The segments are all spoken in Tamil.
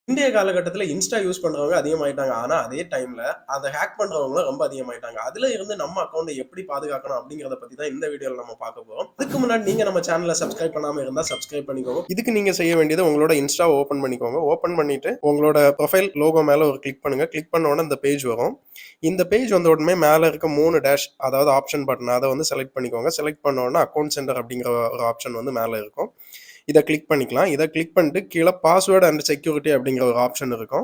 இன்றைய காலகட்டத்துல இன்ஸ்டா யூஸ் பண்றவங்க அதிகமாயிட்டாங்க. ஆனா, அதே டைம்ல அத ஹேக் பண்றவங்களும் ரொம்ப அதிகமாயிட்டாங்க. அதுல இருந்து நம்ம அக்கவுண்ட்ட எப்படி பாதுகாக்கணும் அப்படிங்கிறத பத்தி தான் இந்த வீடியோல நம்ம பார்க்க போறோம். அதுக்கு முன்னாடி நீங்க நம்ம சேனல சப்ஸ்கிரைப் பண்ணாம இருந்தா சப்ஸ்கிரைப் பண்ணிக்கோங்க. இதுக்கு நீங்க செய்ய வேண்டியது உங்களோட இன்ஸ்டாவ ஓப்பன் பண்ணிக்கோங்க. ஓப்பன் பண்ணிட்டு உங்களோட ப்ரொஃபைல் லோகோ மேல ஒரு கிளிக் பண்ணுங்க. கிளிக் பண்ண உடனே இந்த பேஜ் வரும். இந்த பேஜ் வந்த உடனே மேல இருக்க 3 டேஷ் அதாவது ஆப்ஷன் பட்டன் அத வந்து செலக்ட் பண்ணிக்கோங்க. செலக்ட் பண்ண உடனே அக்கவுண்ட் சென்டர் அப்படிங்கிற ஒரு ஆப்ஷன் வந்து மேல இருக்கும். இத கிளிக் பண்ணிக்கலாம். இத கிளிக் பண்ணிட்டு கீழ பாஸ்வேர்ட் அண்ட் செக்யூரிட்டி அப்படிங்கிற ஒரு ஆப்ஷன் இருக்கும்.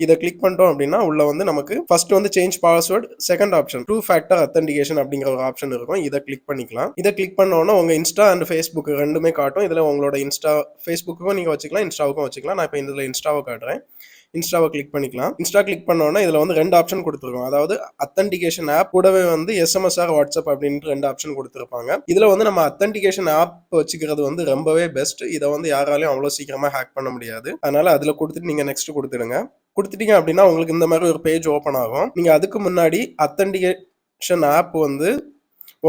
இத கிளிக் பண்ணிட்டோம் அப்படின்னா உள்ள வந்து நமக்கு ஃபர்ஸ்ட் வந்து change password, second option two factor authentication அப்படிங்கிற ஒரு ஆப்ஷன் இருக்கும். இத கிளிக் பண்ணிக்கலாம். இத கிளிக் பண்ண உடனே உங்க இன்ஸ்டா அண்ட் Facebook ரெண்டுமே காட்டும். இதுல உங்களோட இன்ஸ்டா Facebookக்கும் நீங்க வச்சுக்கலாம், இன்ஸ்டாவுக்கும் வச்சுக்கலாம். நான் இப்ப இதுல இன்ஸ்டாவ காட்டுறேன். இன்ஸ்டாவை கிளிக் பண்ணிக்கலாம். இன்ஸ்டா கிளிக் பண்ண உடனே இதுல வந்து 2 ஆப்ஷன் கொடுத்துருக்கோம். அதாவது அத்தென்டிகேஷன் ஆப் கூடவே வந்து எஸ்எம்எஸ் ஆர் வாட்ஸ்அப் அப்படின்ட்டு 2 ஆப்ஷன் கொடுத்துருப்பாங்க. இதுல வந்து நம்ம அத்தென்டிகேஷன் ஆப் வச்சுக்கிறது வந்து ரொம்பவே பெஸ்ட். இதை வந்து யாராலையும் அவ்வளவு சீக்கிரமா ஹேக் பண்ண முடியாது. அதனால அதுல கொடுத்துட்டு நீங்க நெக்ஸ்ட் கொடுத்துடுங்க. கொடுத்துட்டீங்க அப்படின்னா உங்களுக்கு இந்த மாதிரி ஒரு பேஜ் ஓப்பன் ஆகும். நீங்க அதுக்கு முன்னாடி அத்தென்டிகேஷன் ஆப் வந்து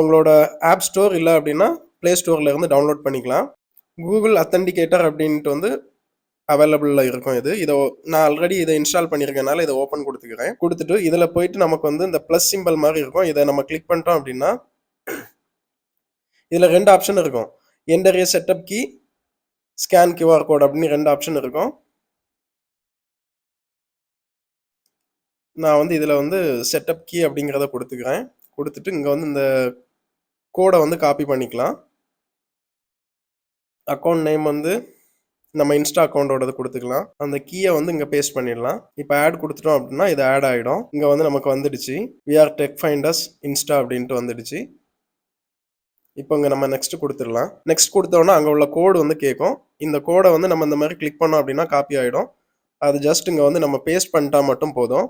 உங்களோட ஆப் ஸ்டோர் இல்லை அப்படின்னா பிளே ஸ்டோர்ல இருந்து டவுன்லோட் பண்ணிக்கலாம். கூகுள் அத்தென்டிகேட்டர் அப்படின்ட்டு வந்து அவைலபிளில் இருக்கும். இதை நான் ஆல்ரெடி இதை இன்ஸ்டால் பண்ணியிருக்கனால இதை ஓப்பன் கொடுத்துக்கிறேன். கொடுத்துட்டு இதில் போயிட்டு நமக்கு வந்து இந்த ப்ளஸ் சிம்பிள் மாதிரி இருக்கும். இதை நம்ம கிளிக் பண்ணிட்டோம் அப்படின்னா இதில் 2 ஆப்ஷன் இருக்கும். Enter a setup key, scan QR code அப்படின்னு 2 ஆப்ஷன் இருக்கும். நான் வந்து இதில் வந்து செட்டப் கீ அப்படிங்கிறத கொடுத்துக்கிறேன். கொடுத்துட்டு இங்கே வந்து இந்த கோடை வந்து காப்பி பண்ணிக்கலாம். அக்கௌண்ட் நேம் வந்து நம்ம இன்ஸ்டா அக்கௌண்டோடது கொடுத்துக்கலாம். அந்த கீயை வந்து இங்கே பேஸ்ட் பண்ணிடலாம். இப்போ ஆட் கொடுத்துட்டோம் அப்படின்னா இது ஆட் ஆகிடும். இங்கே வந்து நமக்கு வந்துடுச்சு we are tech finders insta அப்படின்ட்டு வந்துடுச்சு. இப்போ இங்கே நம்ம நெக்ஸ்ட் கொடுத்துடலாம். நெக்ஸ்ட் கொடுத்தோன்னா அங்கே உள்ள கோடு வந்து கேட்கும். இந்த கோடை வந்து நம்ம இந்த மாதிரி கிளிக் பண்ணோம் அப்படின்னா காப்பி ஆகிடும். அது ஜஸ்ட் இங்கே வந்து நம்ம பேஸ்ட் பண்ணிட்டா மட்டும் போதும்.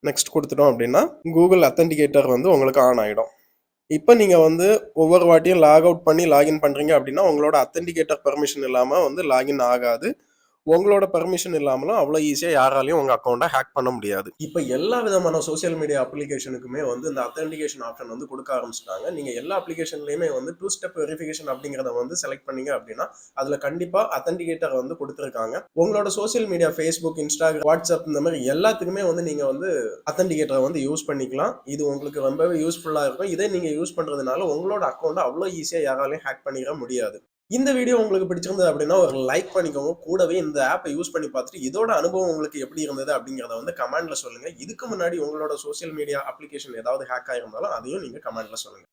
நெக்ஸ்ட் கொடுத்துட்டோம் அப்படின்னா கூகுள் அத்தென்டிகேட்டர் வந்து உங்களுக்கு ஆன் ஆகிடும். இப்போ நீங்கள் வந்து ஒவ்வொரு வாட்டியும் லாக் அவுட் பண்ணி லாகின் பண்ணுறீங்க அப்படின்னா உங்களோட அத்தென்டிகேட்டர் பெர்மிஷன் இல்லாமல் வந்து லாகின் ஆகாது. உங்களோட பெர்மிஷன் இல்லாமலும் அவ்வளோ ஈஸியாக யாராலையும் உங்கள் அக்கௌண்ட்டை ஹேக் பண்ண முடியாது. இப்போ எல்லா விதமான சோசியல் மீடியா அப்ளிகேஷனுக்குமே வந்து இந்த அத்தென்டிகேஷன் ஆப்ஷன் வந்து கொடுக்க ஆரம்பிச்சிட்டாங்க. நீங்கள் எல்லா அப்ளிகேஷன்லையுமே வந்து 2 ஸ்டெப் வெரிஃபிகேஷன் அப்படிங்கிறத வந்து செலக்ட் பண்ணீங்க அப்படின்னா அதில் கண்டிப்பாக அத்தென்டிகேட்டர் வந்து கொடுத்துருக்காங்க. உங்களோட social media Facebook, Instagram, WhatsApp இந்த மாதிரி எல்லாத்துக்குமே வந்து நீங்கள் வந்து அத்தென்டிகேட்டரை வந்து யூஸ் பண்ணிக்கலாம். இது உங்களுக்கு ரொம்பவே யூஸ்ஃபுல்லாக இருக்கும். இதை நீங்கள் யூஸ் பண்ணுறதுனால உங்களோட அக்கௌண்ட்டை அவ்வளோ ஈஸியாக யாராலையும் ஹேக் பண்ணிட முடியாது. இந்த வீடியோ உங்களுக்கு பிடிச்சிருந்தது அப்படின்னா ஒரு லைக் பண்ணிக்கோங்க. கூடவே இந்த ஆப்பை யூஸ் பண்ணி பார்த்துட்டு இதோட அனுபவம் உங்களுக்கு எப்படி இருந்தது அப்படிங்கிறத வந்து கமெண்ட்ல சொல்லுங்க. இதுக்கு முன்னாடி உங்களோட சோசியல் மீடியா அப்ளிகேஷன் ஏதாவது ஹேக் ஆயிருந்தாலும் அதையும் நீங்க கமெண்ட்ல சொல்லுங்க.